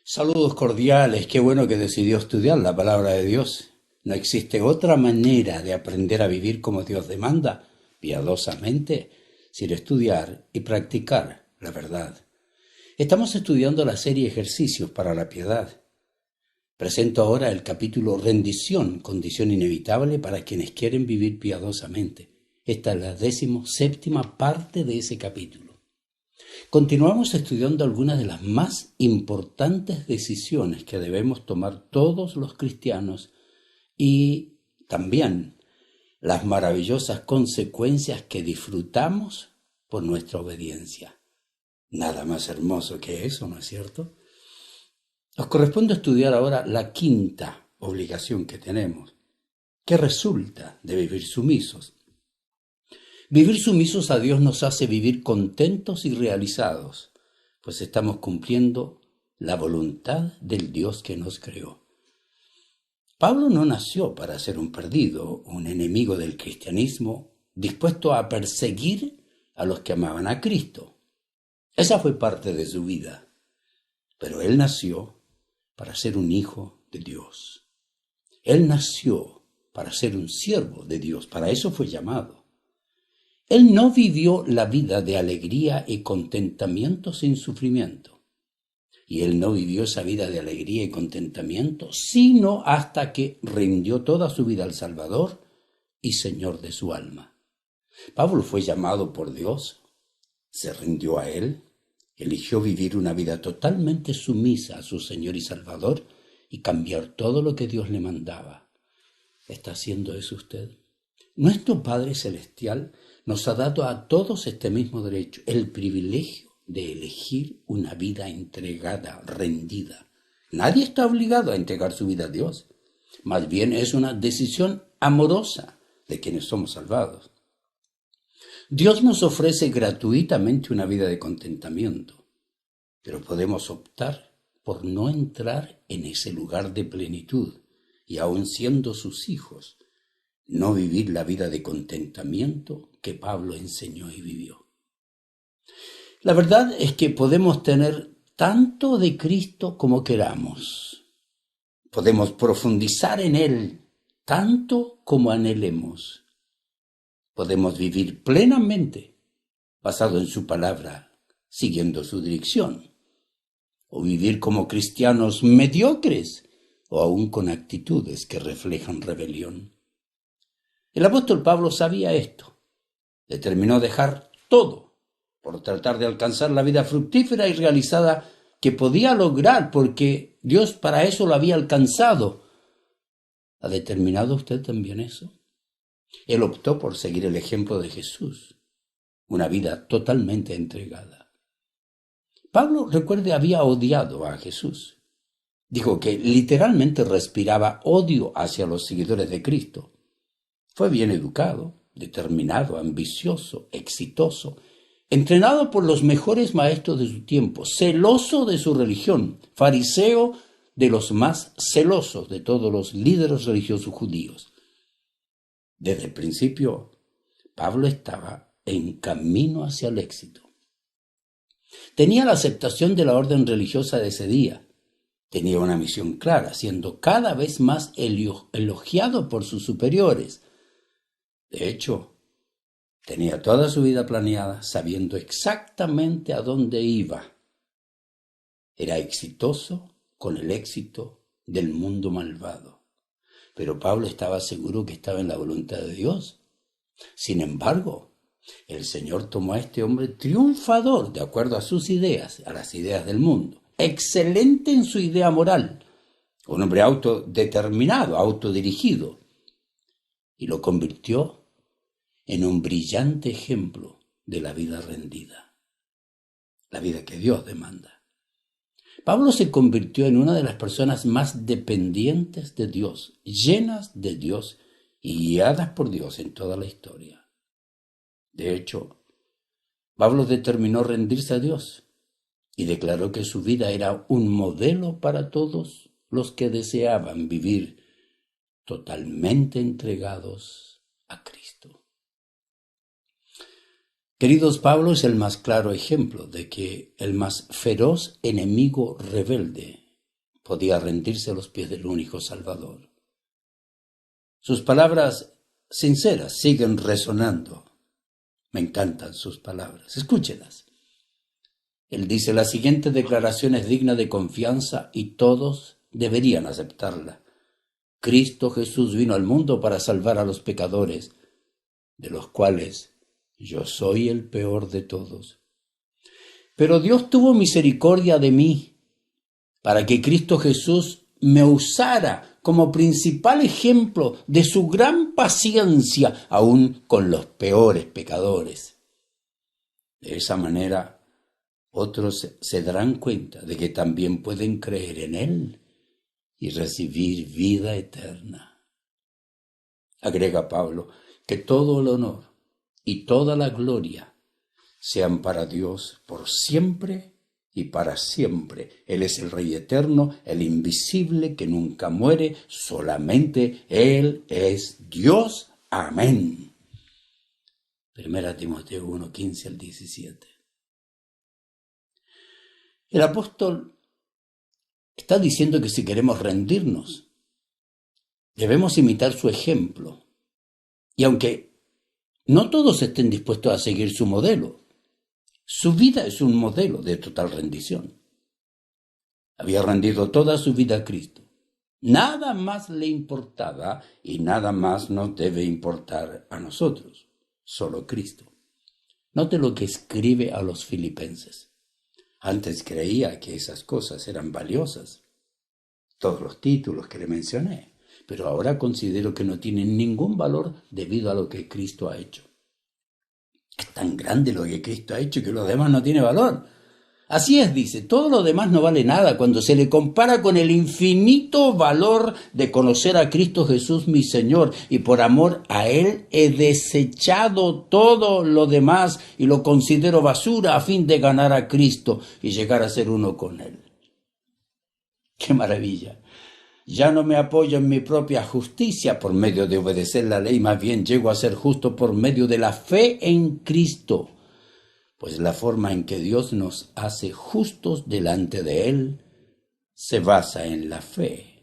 Saludos cordiales, qué bueno que decidió estudiar la palabra de Dios. No existe otra manera de aprender a vivir como Dios demanda, piadosamente, sin estudiar y practicar la verdad. Estamos estudiando la serie Ejercicios para la Piedad. Presento ahora el capítulo Rendición, condición inevitable para quienes quieren vivir piadosamente. Esta es la 17ª parte de ese capítulo. Continuamos estudiando algunas de las más importantes decisiones que debemos tomar todos los cristianos y también las maravillosas consecuencias que disfrutamos por nuestra obediencia. Nada más hermoso que eso, ¿no es cierto? Nos corresponde estudiar ahora la quinta obligación que tenemos, que resulta de vivir sumisos. Vivir sumisos a Dios nos hace vivir contentos y realizados, pues estamos cumpliendo la voluntad del Dios que nos creó. Pablo no nació para ser un perdido, un enemigo del cristianismo, dispuesto a perseguir a los que amaban a Cristo. Esa fue parte de su vida, pero él nació para ser un hijo de Dios. Él nació para ser un siervo de Dios, para eso fue llamado. Él no vivió la vida de alegría y contentamiento sin sufrimiento. Y él no vivió esa vida de alegría y contentamiento, sino hasta que rindió toda su vida al Salvador y Señor de su alma. Pablo fue llamado por Dios, se rindió a él, eligió vivir una vida totalmente sumisa a su Señor y Salvador y cambiar todo lo que Dios le mandaba. ¿Está haciendo eso usted? Nuestro Padre Celestial nos ha dado a todos este mismo derecho, el privilegio de elegir una vida entregada, rendida. Nadie está obligado a entregar su vida a Dios. Más bien es una decisión amorosa de quienes somos salvados. Dios nos ofrece gratuitamente una vida de contentamiento, pero podemos optar por no entrar en ese lugar de plenitud y aun siendo sus hijos, no vivir la vida de contentamiento que Pablo enseñó y vivió. La verdad es que podemos tener tanto de Cristo como queramos. Podemos profundizar en Él tanto como anhelemos. Podemos vivir plenamente basado en su palabra, siguiendo su dirección. O vivir como cristianos mediocres o aún con actitudes que reflejan rebelión. El apóstol Pablo sabía esto. Determinó dejar todo por tratar de alcanzar la vida fructífera y realizada que podía lograr, porque Dios para eso lo había alcanzado. ¿Ha determinado usted también eso? Él optó por seguir el ejemplo de Jesús, una vida totalmente entregada. Pablo, recuerde, había odiado a Jesús. Dijo que literalmente respiraba odio hacia los seguidores de Cristo. Fue bien educado, determinado, ambicioso, exitoso, entrenado por los mejores maestros de su tiempo, celoso de su religión, fariseo de los más celosos de todos los líderes religiosos judíos. Desde el principio, Pablo estaba en camino hacia el éxito. Tenía la aceptación de la orden religiosa de ese día. Tenía una misión clara, siendo cada vez más elogiado por sus superiores. De hecho, tenía toda su vida planeada, sabiendo exactamente a dónde iba. Era exitoso con el éxito del mundo malvado. Pero Pablo estaba seguro que estaba en la voluntad de Dios. Sin embargo, el Señor tomó a este hombre triunfador, de acuerdo a sus ideas, a las ideas del mundo. Excelente en su idea moral. Un hombre autodeterminado, autodirigido. Y lo convirtió en un brillante ejemplo de la vida rendida, la vida que Dios demanda. Pablo se convirtió en una de las personas más dependientes de Dios, llenas de Dios y guiadas por Dios en toda la historia. De hecho, Pablo determinó rendirse a Dios y declaró que su vida era un modelo para todos los que deseaban vivir totalmente entregados a Cristo. Queridos, Pablo es el más claro ejemplo de que el más feroz enemigo rebelde podía rendirse a los pies del único Salvador. Sus palabras sinceras siguen resonando. Me encantan sus palabras. Escúchelas. Él dice: la siguiente declaración es digna de confianza y todos deberían aceptarla. Cristo Jesús vino al mundo para salvar a los pecadores, de los cuales yo soy el peor de todos. Pero Dios tuvo misericordia de mí, para que Cristo Jesús me usara como principal ejemplo de su gran paciencia, aún con los peores pecadores. De esa manera, otros se darán cuenta de que también pueden creer en Él y recibir vida eterna. Agrega Pablo que todo el honor y toda la gloria sean para Dios por siempre y para siempre. Él es el Rey eterno, el invisible que nunca muere, solamente Él es Dios. Amén. 1 Timoteo 1, 15 al 17. El apóstol está diciendo que si queremos rendirnos, debemos imitar su ejemplo. Y aunque no todos estén dispuestos a seguir su modelo, su vida es un modelo de total rendición. Había rendido toda su vida a Cristo. Nada más le importaba y nada más nos debe importar a nosotros, solo Cristo. Note lo que escribe a los filipenses. Antes creía que esas cosas eran valiosas, todos los títulos que le mencioné, pero ahora considero que no tienen ningún valor debido a lo que Cristo ha hecho. Es tan grande lo que Cristo ha hecho que lo demás no tiene valor. Así es, dice, todo lo demás no vale nada cuando se le compara con el infinito valor de conocer a Cristo Jesús mi Señor, y por amor a Él he desechado todo lo demás y lo considero basura a fin de ganar a Cristo y llegar a ser uno con Él. ¡Qué maravilla! Ya no me apoyo en mi propia justicia por medio de obedecer la ley, más bien llego a ser justo por medio de la fe en Cristo. Pues la forma en que Dios nos hace justos delante de Él se basa en la fe.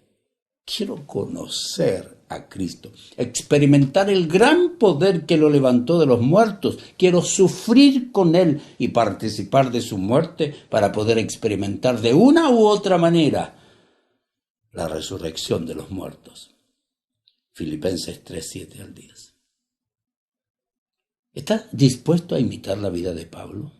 Quiero conocer a Cristo, experimentar el gran poder que lo levantó de los muertos. Quiero sufrir con Él y participar de su muerte para poder experimentar de una u otra manera la resurrección de los muertos. Filipenses 3, 7 al 10. ¿Está dispuesto a imitar la vida de Pablo?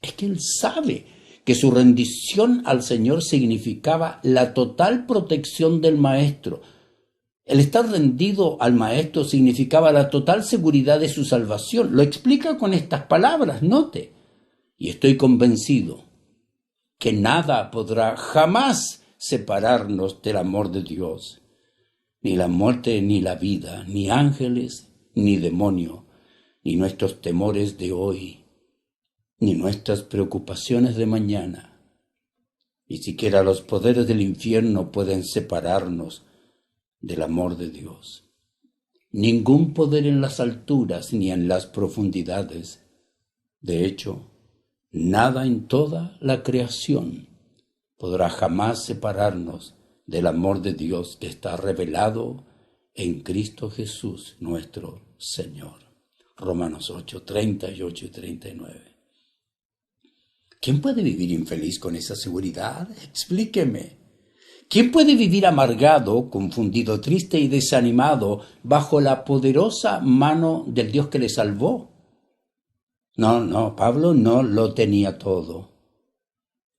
Es que él sabe que su rendición al Señor significaba la total protección del Maestro. El estar rendido al Maestro significaba la total seguridad de su salvación. Lo explica con estas palabras, note. Y estoy convencido que nada podrá jamás separarnos del amor de Dios. Ni la muerte ni la vida, ni ángeles ni demonio, ni nuestros temores de hoy, ni nuestras preocupaciones de mañana, ni siquiera los poderes del infierno pueden separarnos del amor de Dios. Ningún poder en las alturas ni en las profundidades. De hecho, nada en toda la creación podrá jamás separarnos del amor de Dios que está revelado en Cristo Jesús nuestro Señor. Romanos 8, 38 y 39. ¿Quién puede vivir infeliz con esa seguridad? Explíqueme. ¿Quién puede vivir amargado, confundido, triste y desanimado bajo la poderosa mano del Dios que le salvó? No, Pablo no lo tenía todo.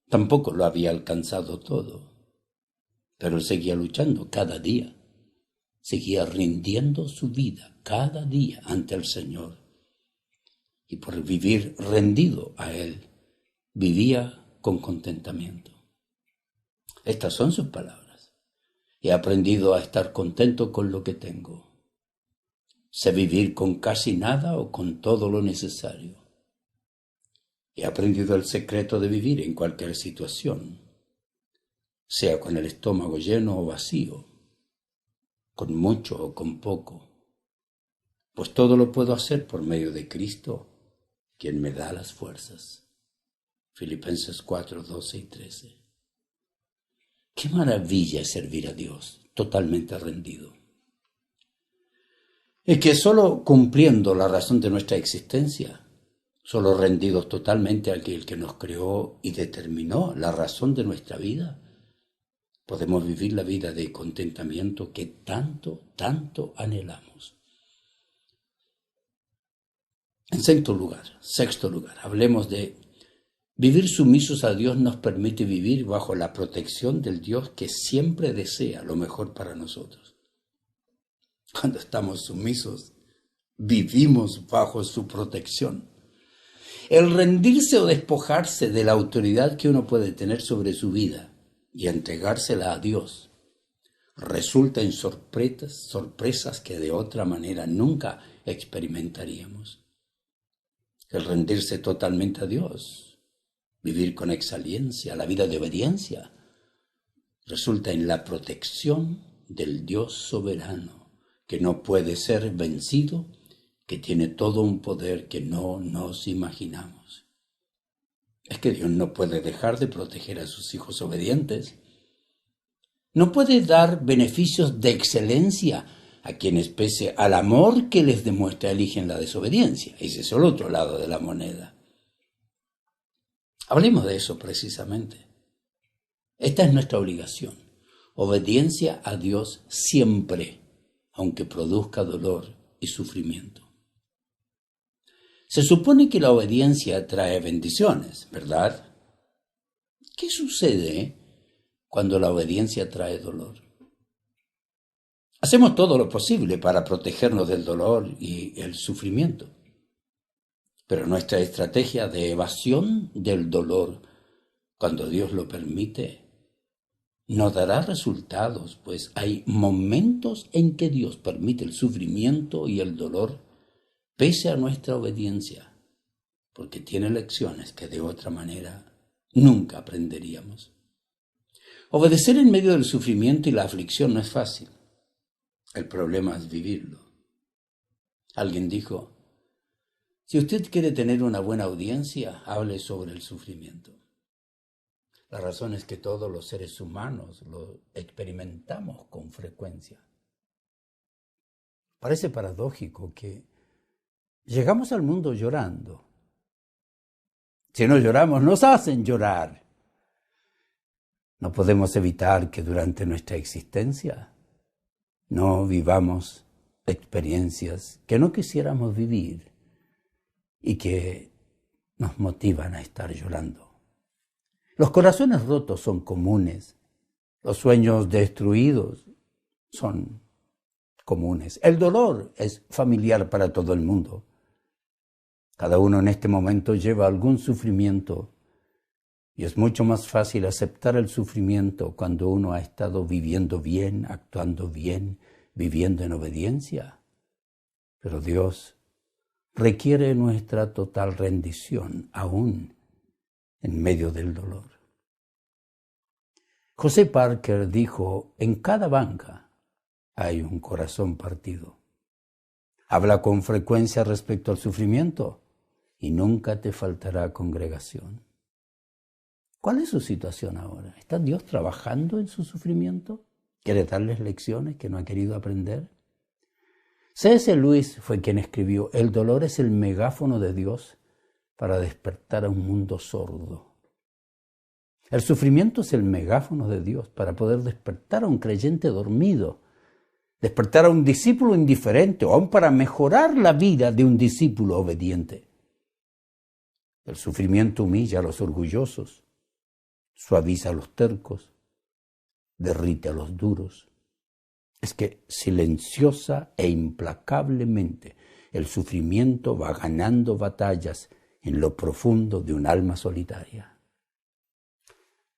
Tampoco lo había alcanzado todo. Pero él seguía luchando cada día. Seguía rindiendo su vida cada día ante el Señor. Y por vivir rendido a Él, vivía con contentamiento. Estas son sus palabras. He aprendido a estar contento con lo que tengo. Sé vivir con casi nada o con todo lo necesario. He aprendido el secreto de vivir en cualquier situación, sea con el estómago lleno o vacío, con mucho o con poco, pues todo lo puedo hacer por medio de Cristo, quien me da las fuerzas. Filipenses 4, 12 y 13. Qué maravilla es servir a Dios, totalmente rendido. Es que solo cumpliendo la razón de nuestra existencia, solo rendidos totalmente a aquel que nos creó y determinó la razón de nuestra vida, podemos vivir la vida de contentamiento que tanto, tanto anhelamos. En sexto lugar, hablemos de vivir sumisos a Dios nos permite vivir bajo la protección del Dios que siempre desea lo mejor para nosotros. Cuando estamos sumisos, vivimos bajo su protección. El rendirse o despojarse de la autoridad que uno puede tener sobre su vida y entregársela a Dios resulta en sorpresas que de otra manera nunca experimentaríamos. El rendirse totalmente a Dios, vivir con excelencia, la vida de obediencia, resulta en la protección del Dios soberano, que no puede ser vencido, que tiene todo un poder que no nos imaginamos. Es que Dios no puede dejar de proteger a sus hijos obedientes. No puede dar beneficios de excelencia a quienes, pese al amor que les demuestra, eligen la desobediencia. Ese es el otro lado de la moneda. Hablemos de eso precisamente. Esta es nuestra obligación. Obediencia a Dios siempre, aunque produzca dolor y sufrimiento. Se supone que la obediencia trae bendiciones, ¿verdad? ¿Qué sucede cuando la obediencia trae dolor? Hacemos todo lo posible para protegernos del dolor y el sufrimiento. Pero nuestra estrategia de evasión del dolor, cuando Dios lo permite, no dará resultados, pues hay momentos en que Dios permite el sufrimiento y el dolor pese a nuestra obediencia, porque tiene lecciones que de otra manera nunca aprenderíamos. Obedecer en medio del sufrimiento y la aflicción no es fácil. El problema es vivirlo. Alguien dijo, si usted quiere tener una buena audiencia, hable sobre el sufrimiento. La razón es que todos los seres humanos lo experimentamos con frecuencia. Parece paradójico que llegamos al mundo llorando. Si no lloramos, nos hacen llorar. No podemos evitar que durante nuestra existencia no vivamos experiencias que no quisiéramos vivir y que nos motivan a estar llorando. Los corazones rotos son comunes, los sueños destruidos son comunes. El dolor es familiar para todo el mundo. Cada uno en este momento lleva algún sufrimiento y es mucho más fácil aceptar el sufrimiento cuando uno ha estado viviendo bien, actuando bien, viviendo en obediencia. Pero Dios requiere nuestra total rendición, aún en medio del dolor. José Parker dijo, en cada banca hay un corazón partido. Habla con frecuencia respecto al sufrimiento y nunca te faltará congregación. ¿Cuál es su situación ahora? ¿Está Dios trabajando en su sufrimiento? ¿Quiere darles lecciones que no ha querido aprender? C.S. Lewis fue quien escribió, el dolor es el megáfono de Dios para despertar a un mundo sordo. El sufrimiento es el megáfono de Dios para poder despertar a un creyente dormido, despertar a un discípulo indiferente o aún para mejorar la vida de un discípulo obediente. El sufrimiento humilla a los orgullosos, suaviza a los tercos, derrite a los duros. Es que silenciosa e implacablemente el sufrimiento va ganando batallas en lo profundo de un alma solitaria.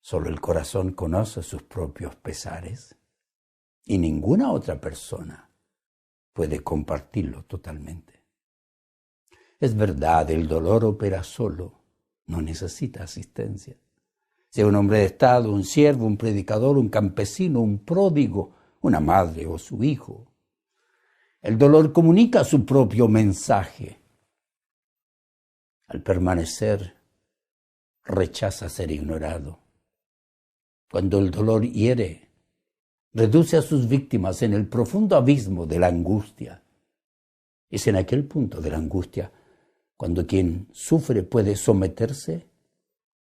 Solo el corazón conoce sus propios pesares y ninguna otra persona puede compartirlo totalmente. Es verdad, el dolor opera solo, no necesita asistencia. Sea un hombre de Estado, un siervo, un predicador, un campesino, un pródigo, una madre o su hijo. El dolor comunica su propio mensaje. Al permanecer, rechaza ser ignorado. cuando el dolor hiere, reduce a sus víctimas en el profundo abismo de la angustia. Es en aquel punto de la angustia cuando quien sufre puede someterse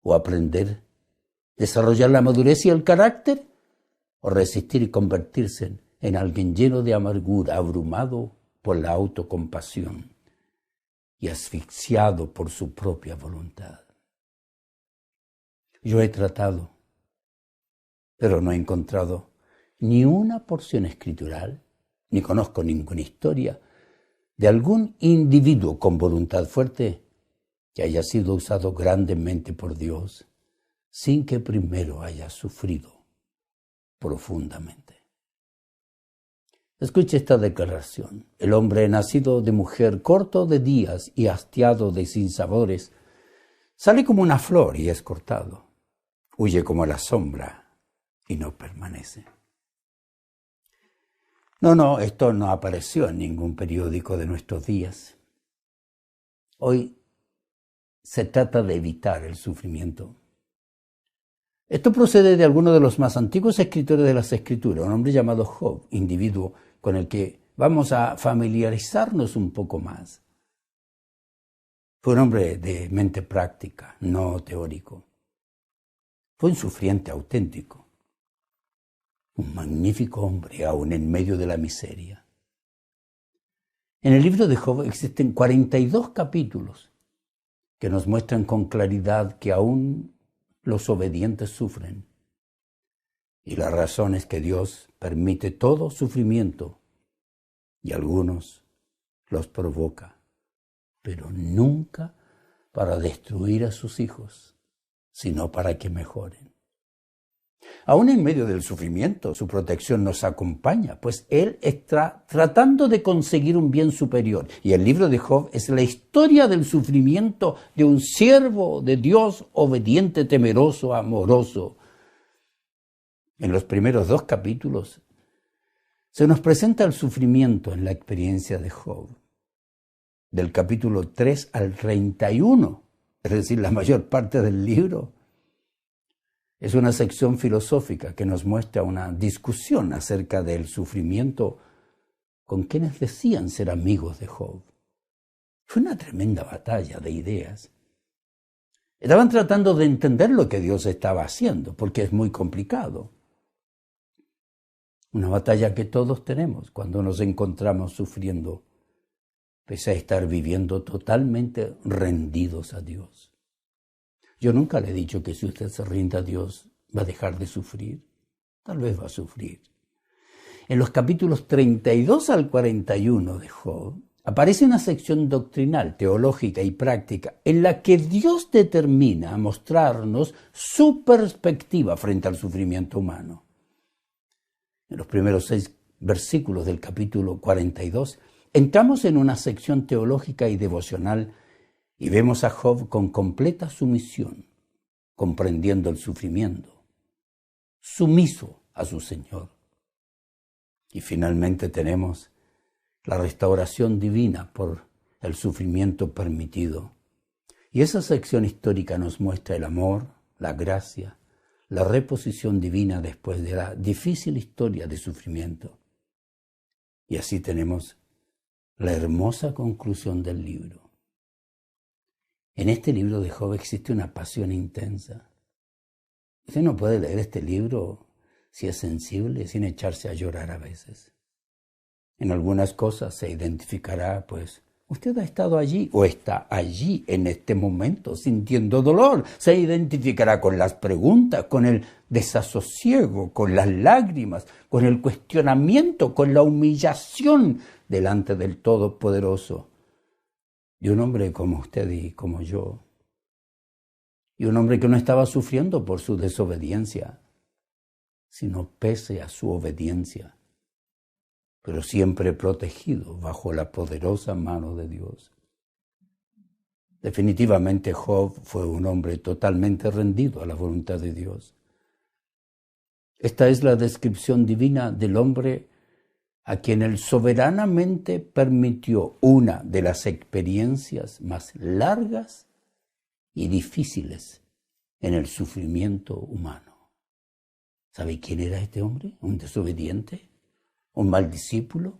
o aprender, desarrollar la madurez y el carácter, o resistir y convertirse en alguien lleno de amargura, abrumado por la autocompasión y asfixiado por su propia voluntad. Yo he tratado, pero no he encontrado ni una porción escritural, ni conozco ninguna historia de algún individuo con voluntad fuerte que haya sido usado grandemente por Dios sin que primero haya sufrido profundamente. Escuche esta declaración. El hombre nacido de mujer, corto de días y hastiado de sinsabores, sale como una flor y es cortado. Huye como la sombra y no permanece. No, esto no apareció en ningún periódico de nuestros días. Hoy se trata de evitar el sufrimiento. Esto procede de alguno de los más antiguos escritores de las Escrituras, un hombre llamado Job, individuo con el que vamos a familiarizarnos un poco más. Fue un hombre de mente práctica, no teórico. Fue un sufriente auténtico. Un magnífico hombre, aún en medio de la miseria. En el libro de Job existen 42 capítulos que nos muestran con claridad que aún los obedientes sufren. Y la razón es que Dios permite todo sufrimiento y algunos los provoca, pero nunca para destruir a sus hijos, sino para que mejoren. Aún en medio del sufrimiento, su protección nos acompaña, pues Él está tratando de conseguir un bien superior. Y el libro de Job es la historia del sufrimiento de un siervo de Dios obediente, temeroso, amoroso. En los primeros 2 capítulos se nos presenta el sufrimiento en la experiencia de Job. Del capítulo 3 al 31, es decir, la mayor parte del libro, es una sección filosófica que nos muestra una discusión acerca del sufrimiento con quienes decían ser amigos de Job. Fue una tremenda batalla de ideas. Estaban tratando de entender lo que Dios estaba haciendo, porque es muy complicado. Una batalla que todos tenemos cuando nos encontramos sufriendo, pese a estar viviendo totalmente rendidos a Dios. Yo nunca le he dicho que si usted se rinde a Dios va a dejar de sufrir. Tal vez va a sufrir. En los capítulos 32 al 41 de Job aparece una sección doctrinal, teológica y práctica en la que Dios determina mostrarnos su perspectiva frente al sufrimiento humano. En los primeros 6 versículos del capítulo 42 entramos en una sección teológica y devocional y vemos a Job con completa sumisión, comprendiendo el sufrimiento, sumiso a su Señor. Y finalmente tenemos la restauración divina por el sufrimiento permitido. Y esa sección histórica nos muestra el amor, la gracia, la reposición divina después de la difícil historia de sufrimiento. Y así tenemos la hermosa conclusión del libro. En este libro de Job existe una pasión intensa. Usted no puede leer este libro si es sensible, sin echarse a llorar a veces. En algunas cosas se identificará, pues, usted ha estado allí o está allí en este momento sintiendo dolor. Se identificará con las preguntas, con el desasosiego, con las lágrimas, con el cuestionamiento, con la humillación delante del Todopoderoso. Y un hombre como usted y como yo. Y un hombre que no estaba sufriendo por su desobediencia, sino pese a su obediencia, pero siempre protegido bajo la poderosa mano de Dios. Definitivamente Job fue un hombre totalmente rendido a la voluntad de Dios. Esta es la descripción divina del hombre a quien Él soberanamente permitió una de las experiencias más largas y difíciles en el sufrimiento humano. ¿Sabe quién era este hombre? ¿Un desobediente? ¿Un mal discípulo?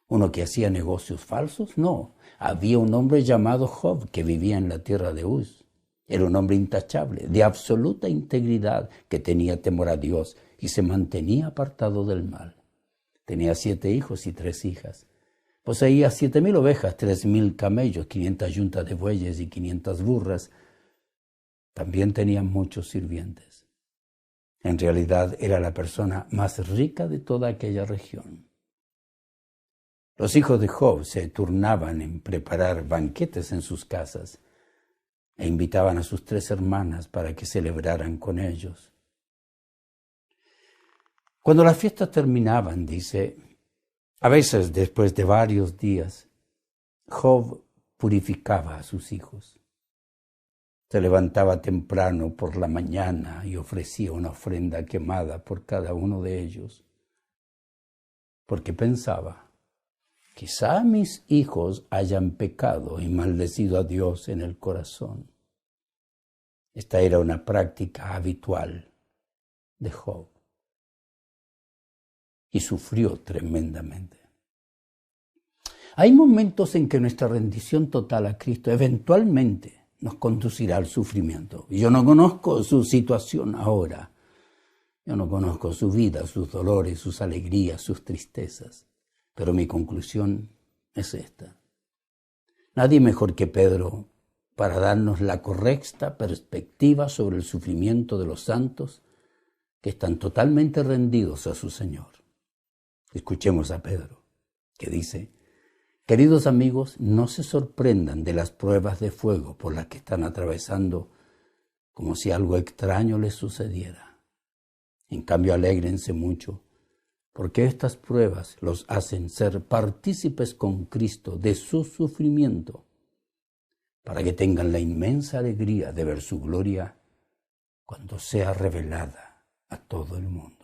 ¿Uno que hacía negocios falsos? No, había un hombre llamado Job que vivía en la tierra de Uz. Era un hombre intachable, de absoluta integridad, que tenía temor a Dios y se mantenía apartado del mal. Tenía 7 hijos y 3 hijas. Poseía 7,000 ovejas, 3,000 camellos, 500 yuntas de bueyes y 500 burras. También tenía muchos sirvientes. En realidad era la persona más rica de toda aquella región. Los hijos de Job se turnaban en preparar banquetes en sus casas e invitaban a sus 3 hermanas para que celebraran con ellos. Cuando las fiestas terminaban, dice, a veces después de varios días, Job purificaba a sus hijos. Se levantaba temprano por la mañana y ofrecía una ofrenda quemada por cada uno de ellos, porque pensaba, quizá mis hijos hayan pecado y maldecido a Dios en el corazón. Esta era una práctica habitual de Job y sufrió tremendamente. Hay momentos en que nuestra rendición total a Cristo eventualmente nos conducirá al sufrimiento. Yo no conozco su situación ahora. Yo no conozco su vida, sus dolores, sus alegrías, sus tristezas. Pero mi conclusión es esta. Nadie mejor que Pedro para darnos la correcta perspectiva sobre el sufrimiento de los santos que están totalmente rendidos a su Señor. Escuchemos a Pedro, que dice, queridos amigos, no se sorprendan de las pruebas de fuego por las que están atravesando como si algo extraño les sucediera. En cambio, alégrense mucho, porque estas pruebas los hacen ser partícipes con Cristo de su sufrimiento, para que tengan la inmensa alegría de ver su gloria cuando sea revelada a todo el mundo.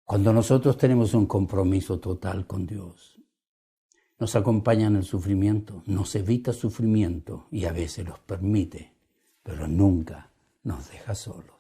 Cuando nosotros tenemos un compromiso total con Dios, nos acompaña en el sufrimiento, nos evita sufrimiento y a veces los permite, pero nunca nos deja solos.